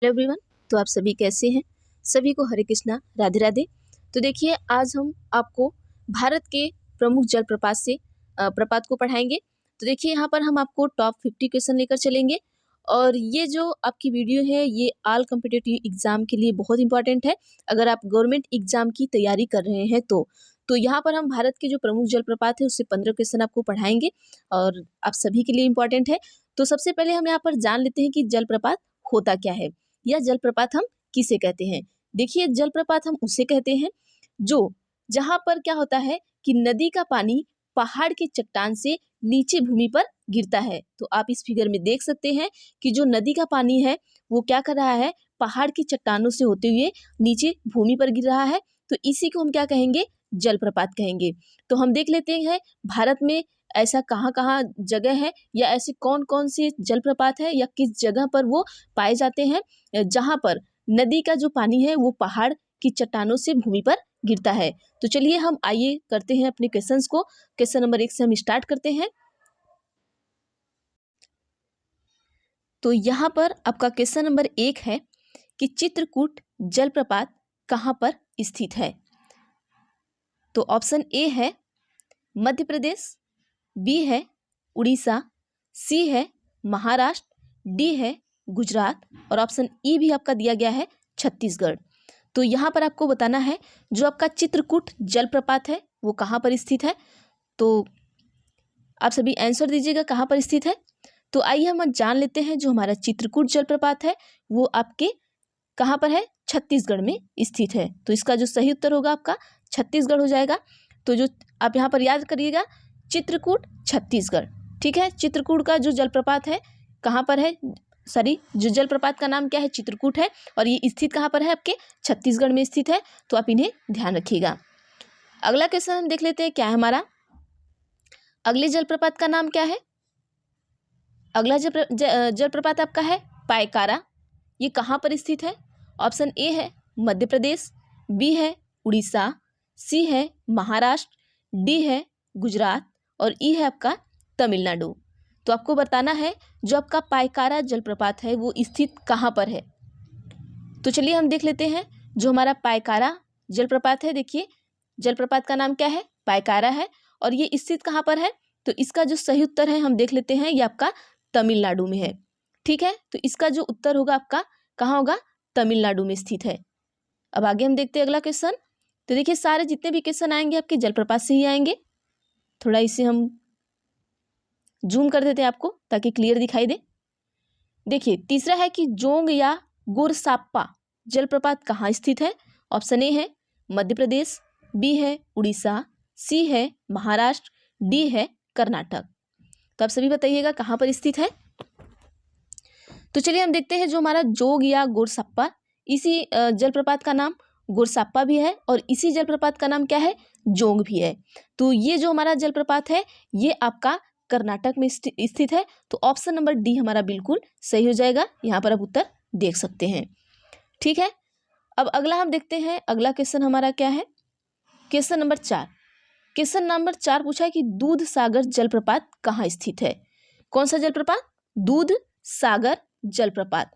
Hello everyone. तो आप सभी कैसे हैं? सभी को हरे कृष्णा, राधे राधे। तो देखिए, आज हम आपको भारत के प्रमुख जलप्रपात से प्रपात को पढ़ाएंगे। तो देखिए, यहाँ पर हम आपको टॉप 50 क्वेश्चन लेकर चलेंगे और ये जो आपकी वीडियो है ये ऑल कॉम्पिटिटिव एग्जाम के लिए बहुत इंपॉर्टेंट है। अगर आप गवर्नमेंट एग्जाम की तैयारी कर रहे हैं तो यहाँ पर हम भारत के जो प्रमुख जलप्रपात है उससे 15 क्वेश्चन आपको पढ़ाएंगे और आप सभी के लिए इम्पॉर्टेंट है। तो सबसे पहले हम यहाँ पर जान लेते हैं कि जलप्रपात होता क्या है या जलप्रपात हम किसे कहते हैं। देखिए, जलप्रपात हम उसे कहते हैं जो जहां पर क्या होता है कि नदी का पानी पहाड़ की चट्टान से नीचे भूमि पर गिरता है। तो आप इस फिगर में देख सकते हैं कि जो नदी का पानी है वो क्या कर रहा है, पहाड़ की चट्टानों से होते हुए नीचे भूमि पर गिर रहा है। तो इसी को हम क्या कहेंगे, जलप्रपात कहेंगे। तो हम देख लेते हैं भारत में ऐसा कहाँ कहाँ जगह है या ऐसे कौन कौन से जलप्रपात है या किस जगह पर वो पाए जाते हैं जहां पर नदी का जो पानी है वो पहाड़ की चट्टानों से भूमि पर गिरता है। तो चलिए हम आइए करते हैं अपने क्वेश्चंस को। क्वेश्चन नंबर 1 से हम स्टार्ट करते हैं। तो यहाँ पर आपका क्वेश्चन नंबर 1 है कि चित्रकूट जलप्रपात कहाँ पर स्थित है। तो ऑप्शन ए है मध्य प्रदेश, बी है उड़ीसा, सी है महाराष्ट्र, डी है गुजरात और ऑप्शन ई भी आपका दिया गया है छत्तीसगढ़। तो यहाँ पर आपको बताना है जो आपका चित्रकूट जलप्रपात है वो कहाँ पर स्थित है। तो आप सभी आंसर दीजिएगा कहाँ पर स्थित है। तो आइए हम जान लेते हैं जो हमारा चित्रकूट जलप्रपात है वो आपके कहाँ पर है, छत्तीसगढ़ में स्थित है। तो इसका जो सही उत्तर होगा आपका छत्तीसगढ़ हो जाएगा। तो जो आप यहाँ पर याद करिएगा, चित्रकूट छत्तीसगढ़। ठीक है, चित्रकूट का जो जलप्रपात है कहाँ पर है, सॉरी, जो जलप्रपात का नाम क्या है, चित्रकूट है और ये स्थित कहाँ पर है, आपके छत्तीसगढ़ में स्थित है। तो आप इन्हें ध्यान रखिएगा। अगला क्वेश्चन हम देख लेते हैं क्या है हमारा। अगले जलप्रपात का नाम क्या है। अगला जलप्रपात आपका है पायकारा। ये कहाँ पर स्थित है। ऑप्शन ए है मध्य प्रदेश, बी है उड़ीसा, सी है महाराष्ट्र, डी है गुजरात और ई है आपका तमिलनाडु। तो आपको बताना है जो आपका पायकारा जलप्रपात है वो स्थित कहाँ पर है। तो चलिए हम देख लेते हैं जो हमारा पायकारा जलप्रपात है। देखिए, जलप्रपात का नाम क्या है, पायकारा है और ये स्थित कहाँ पर है। तो इसका जो सही उत्तर है हम देख लेते हैं, ये आपका तमिलनाडु में है। ठीक है, तो इसका जो उत्तर होगा आपका कहाँ होगा, तमिलनाडु में स्थित है। अब आगे हम देखते हैं अगला क्वेश्चन। तो देखिए, सारे जितने भी क्वेश्चन आएंगे आपके जलप्रपात से ही आएंगे। थोड़ा इसे हम जूम कर देते हैं आपको ताकि क्लियर दिखाई दे। देखिए, तीसरा है कि जोंग या गोरसाप्पा जलप्रपात कहाँ स्थित है। ऑप्शन ए है मध्य प्रदेश, बी है उड़ीसा, सी है महाराष्ट्र, डी है कर्नाटक। तो आप सभी बताइएगा कहाँ पर स्थित है। तो चलिए हम देखते हैं जो हमारा जोग या गोरसप्पा, इसी जलप्रपात का नाम गोरसाप्पा भी है और इसी जलप्रपात का नाम क्या है, जोंग भी है। तो ये जो हमारा जलप्रपात है ये आपका कर्नाटक में स्थित है। तो ऑप्शन नंबर डी हमारा बिल्कुल सही हो जाएगा। यहाँ पर आप उत्तर देख सकते हैं। ठीक है, अब अगला हम देखते हैं। अगला क्वेश्चन हमारा क्या है, क्वेश्चन नंबर 4। क्वेश्चन नंबर 4 पूछा है कि दूध सागर जलप्रपात कहाँ स्थित है। कौन सा जलप्रपात, दूध सागर जलप्रपात।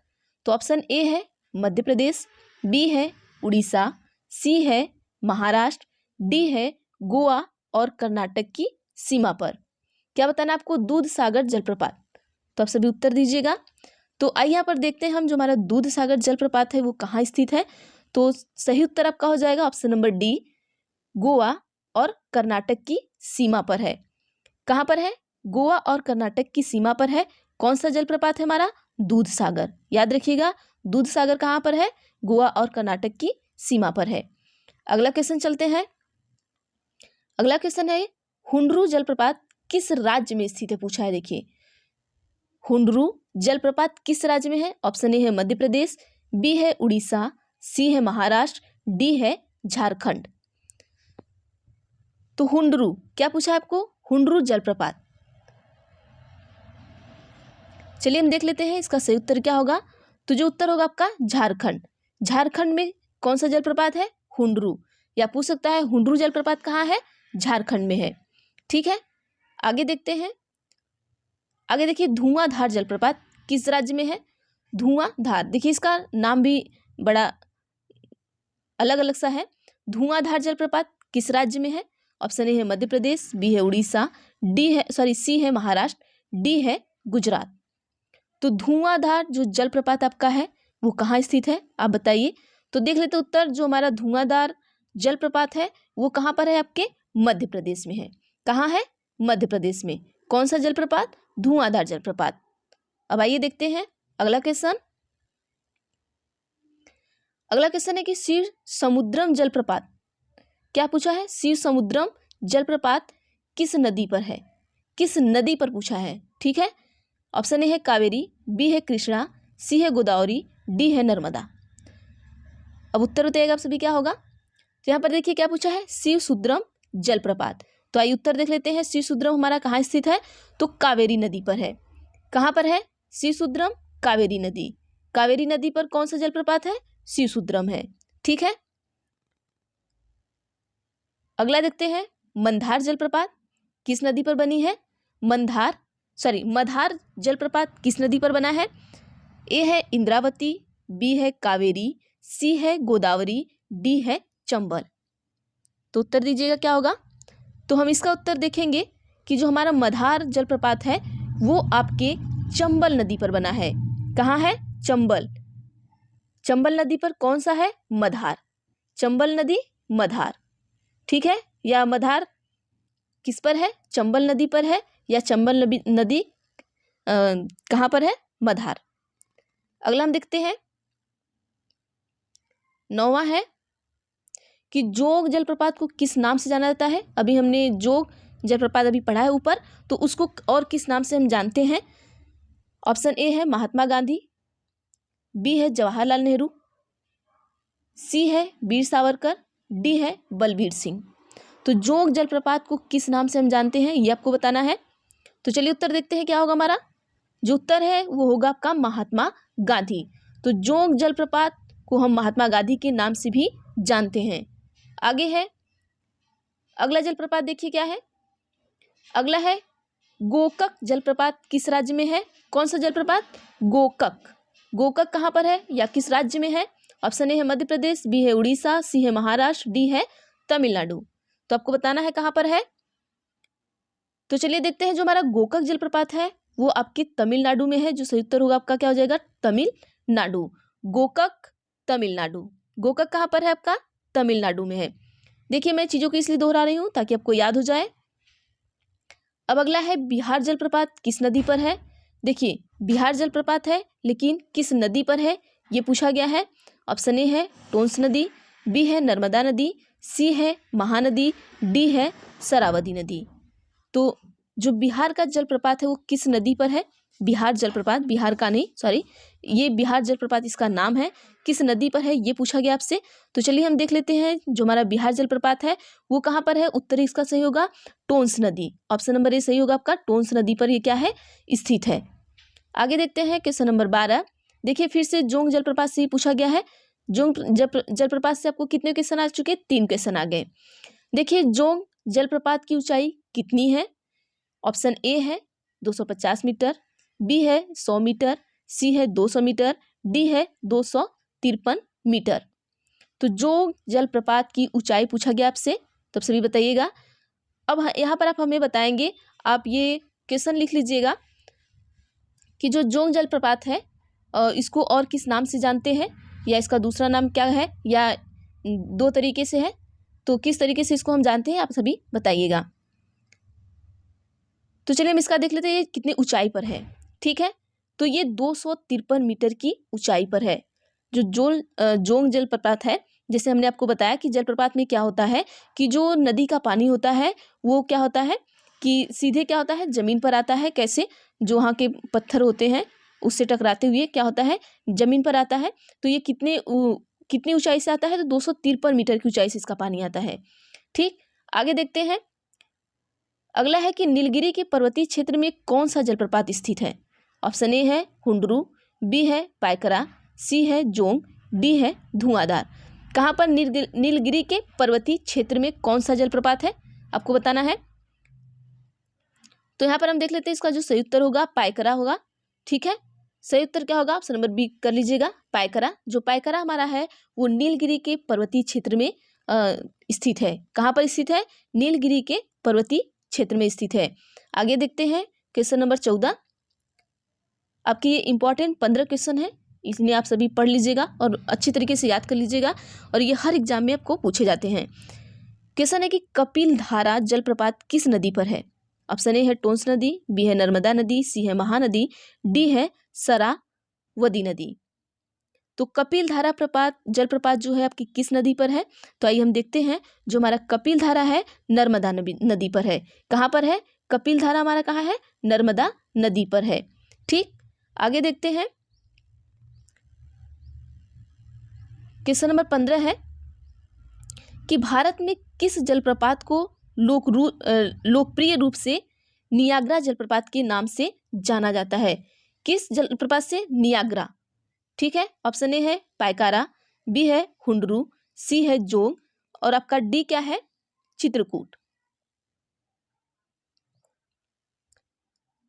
तो ऑप्शन ए है मध्य प्रदेश, बी है उड़ीसा, सी है महाराष्ट्र, डी है गोवा और कर्नाटक की सीमा पर। क्या बताना आपको, दूध सागर जलप्रपात। तो आप सभी उत्तर दीजिएगा। तो आइए यहाँ पर देखते हैं हम जो हमारा दूध सागर जलप्रपात है वो कहाँ स्थित है। तो सही उत्तर आपका हो जाएगा ऑप्शन नंबर डी, गोवा और कर्नाटक की सीमा पर है। कहाँ पर है, गोवा और कर्नाटक की सीमा पर है। कौन सा जलप्रपात है हमारा, दूध सागर। याद रखिएगा, दूध सागर कहाँ पर है, गोवा और कर्नाटक की सीमा पर है। अगला क्वेश्चन चलते हैं। अगला क्वेश्चन है हुंडरू जलप्रपात किस राज्य में स्थित है, पूछा है। देखिए, हुंडरू जलप्रपात किस राज्य में है। ऑप्शन ए है मध्य प्रदेश, बी है उड़ीसा, सी है महाराष्ट्र, डी है झारखंड। तो हुंडरू क्या पूछा है आपको, हुंडरू जलप्रपात। चलिए हम देख लेते हैं इसका सही उत्तर क्या होगा। तो जो उत्तर होगा आपका झारखंड। झारखंड में कौन सा जलप्रपात है, हुंडरू। या पूछ सकता है हुंडरू जलप्रपात कहाँ है, झारखंड में है। ठीक है, आगे देखते हैं। आगे देखिए, धुआंधार जलप्रपात किस राज्य में है। धुआंधार, देखिए इसका नाम भी बड़ा अलग अलग सा है। धुआंधार जलप्रपात किस राज्य में है? ऑप्शन ए है मध्य प्रदेश, बी है उड़ीसा, सी है महाराष्ट्र, डी है गुजरात। तो धुआंधार जो जलप्रपात आपका है वो कहाँ स्थित है, आप बताइए। तो देख लेते उत्तर, जो हमारा धुआंधार जलप्रपात है वो कहाँ पर है? आपके मध्य प्रदेश में है। कहाँ है? मध्य प्रदेश में। कौन सा जलप्रपात? धुआंधार जलप्रपात। अब आइए देखते हैं अगला क्वेश्चन। अगला क्वेश्चन है कि शिव समुद्रम जलप्रपात, क्या पूछा है? शिव समुद्रम जलप्रपात किस नदी पर है? किस नदी पर पूछा है, ठीक है। ऑप्शन ए है कावेरी, बी है कृष्णा, सी है गोदावरी, डी है नर्मदा। अब उत्तर बताइएगा आप सभी क्या होगा। तो यहाँ पर देखिए क्या पूछा है? शिव सुद्रम जलप्रपात। तो आइए उत्तर देख लेते हैं। शिव सुद्रम हमारा कहाँ स्थित है? तो कावेरी नदी पर है। कहाँ पर है? शिव सुद्रम कावेरी नदी। कावेरी नदी पर कौन सा जलप्रपात है? शिव सुद्रम है, ठीक है। अगला देखते हैं, मंदार जलप्रपात किस नदी पर बनी है? मधार जलप्रपात किस नदी पर बना है? ए है इंद्रावती, बी है कावेरी, सी है गोदावरी, डी है चंबल। तो उत्तर दीजिएगा क्या होगा। तो हम इसका उत्तर देखेंगे कि जो हमारा मधार जलप्रपात है वो आपके चंबल नदी पर बना है। कहाँ है? चंबल। चंबल नदी पर कौन सा है? मधार। चंबल नदी मधार, ठीक है। या मधार किस पर है? चंबल नदी पर है, या चंबल नदी कहाँ पर है? मधार। अगला हम देखते हैं, 9वां है कि जोग जलप्रपात को किस नाम से जाना जाता है? अभी हमने जोग जलप्रपात अभी पढ़ा है ऊपर, तो उसको और किस नाम से हम जानते हैं? ऑप्शन ए है महात्मा गांधी, बी है जवाहरलाल नेहरू, सी है वीर सावरकर, डी है बलबीर सिंह। तो जोग जलप्रपात को किस नाम से हम जानते हैं ये आपको बताना है। तो चलिए उत्तर देखते हैं क्या होगा हमारा। जो उत्तर है वो होगा आपका महात्मा गांधी। तो जोग जलप्रपात को हम महात्मा गांधी के नाम से भी जानते हैं। आगे है अगला जलप्रपात, देखिए क्या है। अगला है गोकक जलप्रपात किस राज्य में है? कौन सा जलप्रपात? गोकक। गोकक कहाँ पर है या किस राज्य में है? ऑप्शन ए है मध्य प्रदेश, बी है उड़ीसा, सी है महाराष्ट्र, डी है तमिलनाडु। तो आपको बताना है कहाँ पर है। तो चलिए देखते हैं, जो हमारा गोकक जलप्रपात है वो आपके तमिलनाडु में है। जो सही उत्तर होगा आपका क्या हो जाएगा? तमिलनाडु। गोकक तमिलनाडु। गोकक कहाँ पर है? आपका तमिलनाडु में है। देखिए मैं चीजों को इसलिए दोहरा रही हूँ ताकि आपको याद हो जाए। अब अगला है बिहार जलप्रपात किस नदी पर है? देखिए बिहार जलप्रपात है लेकिन किस नदी पर है ये पूछा गया है। ऑप्शन ए है टोंस नदी, बी है नर्मदा नदी, सी है महानदी, डी है शरावती नदी। तो जो बिहार का जलप्रपात है वो किस नदी पर है? बिहार जलप्रपात, बिहार का नहीं, सॉरी, ये बिहार जलप्रपात इसका नाम है, किस नदी पर है ये पूछा गया आपसे। तो चलिए हम देख लेते हैं, जो हमारा बिहार जलप्रपात है वो कहाँ पर है। उत्तर इसका सही होगा टोंस नदी। ऑप्शन नंबर ए सही होगा आपका, टोंस नदी पर ये क्या है? स्थित है। आगे देखते हैं क्वेश्चन नंबर 12। देखिए फिर से जोंग जलप्रपात से ही पूछा गया है। जोंग जलप्रपात से आपको कितने क्वेश्चन आ चुके? 3 क्वेश्चन आ गए। देखिए जोंग जलप्रपात की ऊंचाई कितनी है? ऑप्शन ए है 250 मीटर, बी है 100 मीटर, सी है 200 मीटर, डी है 253 मीटर। तो जोंग जलप्रपात की ऊंचाई पूछा गया आपसे, तो सभी बताइएगा। अब यहाँ पर आप हमें बताएंगे, आप ये क्वेश्चन लिख लीजिएगा कि जो जोंग जलप्रपात है इसको और किस नाम से जानते हैं, या इसका दूसरा नाम क्या है, या 2 तरीके से है, तो किस तरीके से इसको हम जानते हैं आप सभी बताइएगा। तो चलिए हम इसका देख लेते हैं ये कितनी ऊंचाई पर है, ठीक है। तो ये 253 मीटर की ऊंचाई पर है जो जोंग जलप्रपात है। जैसे हमने आपको बताया कि जलप्रपात में क्या होता है कि जो नदी का पानी होता है वो क्या होता है कि सीधे क्या होता है ज़मीन पर आता है। कैसे? जो वहाँ के पत्थर होते हैं उससे टकराते हुए क्या होता है ज़मीन पर आता है। तो ये कितनी ऊंचाई से आता है? तो 253 मीटर की ऊंचाई से इसका पानी आता है, ठीक। आगे देखते हैं, अगला है कि नीलगिरी के पर्वतीय क्षेत्र में कौन सा जलप्रपात स्थित है? ऑप्शन ए है हुंडरू, बी है पायकरा, सी है जोंग, डी है धुआंधार। कहाँ पर नीलगिरी के पर्वतीय क्षेत्र में कौन सा जलप्रपात है आपको बताना है। तो यहाँ पर हम देख लेते हैं, इसका जो सही उत्तर होगा पायकरा होगा, ठीक है। सही उत्तर क्या होगा? ऑप्शन नंबर बी कर लीजिएगा, पायकरा। जो पायकरा हमारा है वो नीलगिरी के पर्वतीय क्षेत्र में स्थित है। कहाँ पर स्थित है? नीलगिरी के पर्वतीय क्षेत्र में स्थित है। आगे देखते हैं क्वेश्चन नंबर 14। आपके ये इंपॉर्टेंट 15 क्वेश्चन है, इसलिए आप सभी पढ़ लीजिएगा और अच्छी तरीके से याद कर लीजिएगा, और ये हर एग्जाम में आपको पूछे जाते हैं। क्वेश्चन है कि कपिल धारा जलप्रपात किस नदी पर है? ऑप्शन ए है टोंस नदी, बी है नर्मदा नदी, सी है महानदी, डी है सरावती नदी। तो कपिल धारा जलप्रपात जो है आपकी किस नदी पर है? तो आइए हम देखते हैं। जो हमारा कपिल धारा है नर्मदा नदी पर है। कहाँ पर है? कपिल धारा हमारा कहाँ है? नर्मदा नदी पर है। ठीक, आगे देखते हैं। क्वेश्चन नंबर 15 है कि भारत में किस जलप्रपात को लोकप्रिय रूप से नियाग्रा जलप्रपात के नाम से जाना जाता है? किस जलप्रपात से? नियाग्रा। ठीक है, ऑप्शन ए है पायकारा, बी है हुंडरू, सी है जोग, और आपका डी क्या है? चित्रकूट।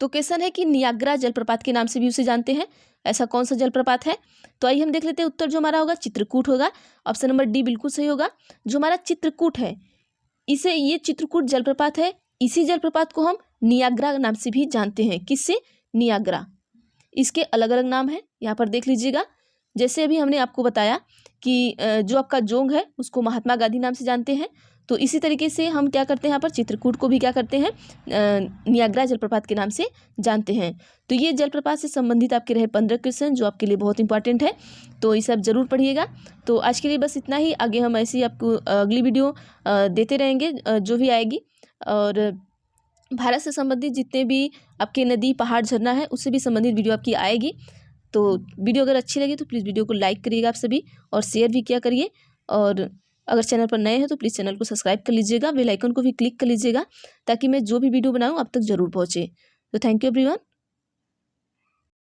तो क्वेश्चन है कि नियाग्रा जलप्रपात के नाम से भी उसे जानते हैं, ऐसा कौन सा जलप्रपात है? तो आइए हम देख लेते हैं। उत्तर जो हमारा होगा चित्रकूट होगा। ऑप्शन नंबर डी बिल्कुल सही होगा। जो हमारा चित्रकूट है, इसे ये चित्रकूट जलप्रपात है, इसी जलप्रपात को हम नियाग्रा नाम से भी जानते हैं। किससे? नियाग्रा। इसके अलग अलग नाम हैं, यहाँ पर देख लीजिएगा। जैसे अभी हमने आपको बताया कि जो आपका जोंग है उसको महात्मा गांधी नाम से जानते हैं, तो इसी तरीके से हम क्या करते हैं, यहाँ पर चित्रकूट को भी क्या करते हैं? नियाग्रा जलप्रपात के नाम से जानते हैं। तो ये जलप्रपात से संबंधित आपके रहे 15 क्वेश्चन, जो आपके लिए बहुत इंपॉर्टेंट है, तो इसे आप जरूर पढ़िएगा। तो आज के लिए बस इतना ही। आगे हम ऐसे ही आपको अगली वीडियो देते रहेंगे जो भी आएगी, और भारत से संबंधित जितने भी आपके नदी, पहाड़, झरना है उससे भी संबंधित वीडियो आपकी आएगी। तो वीडियो अगर अच्छी लगी तो प्लीज़ वीडियो को लाइक करिएगा आप सभी, और शेयर भी किया करिए। और अगर चैनल पर नए हैं तो प्लीज़ चैनल को सब्सक्राइब कर लीजिएगा, बेल आइकन को भी क्लिक कर लीजिएगा, ताकि मैं जो भी वीडियो बनाऊँ आप तक ज़रूर पहुँचे। तो थैंक यू एवरीवन।